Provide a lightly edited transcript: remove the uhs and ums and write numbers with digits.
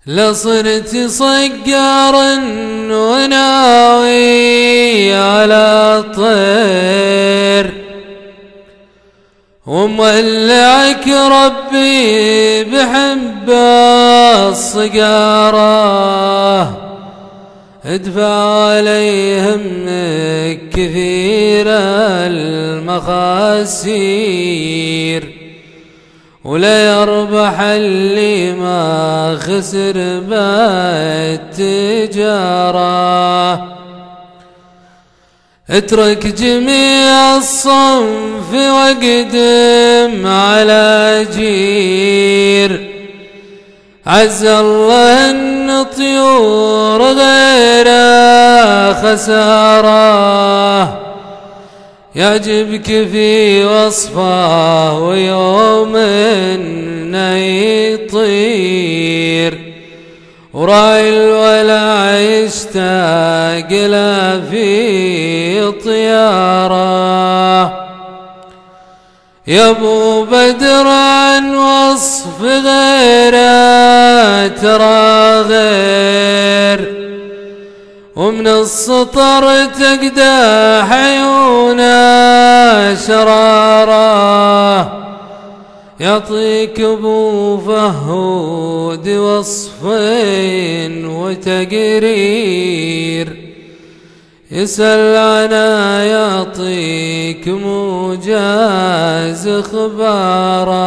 لصرت صقار وناوي على الطير، ومولعك ربي بحب الصقارة، ادفع عليهم كثير المخاسير، ولا يربح اللي ما خسر بالتجارة. اترك جميع الصنف واقدم على جير، عز الله ان طيور غير خسارة، يعجبك في وصفه ويوم انه يطير، وراعي الولع يشتاق له في طياره. يا ابو بدر عن وصف غيره ترى غير، ومن السطر تقدح عيونه شراره، يعطيك ابو فهود وصف وتقرير، يسأل عنا يعطيك موجز اخباره.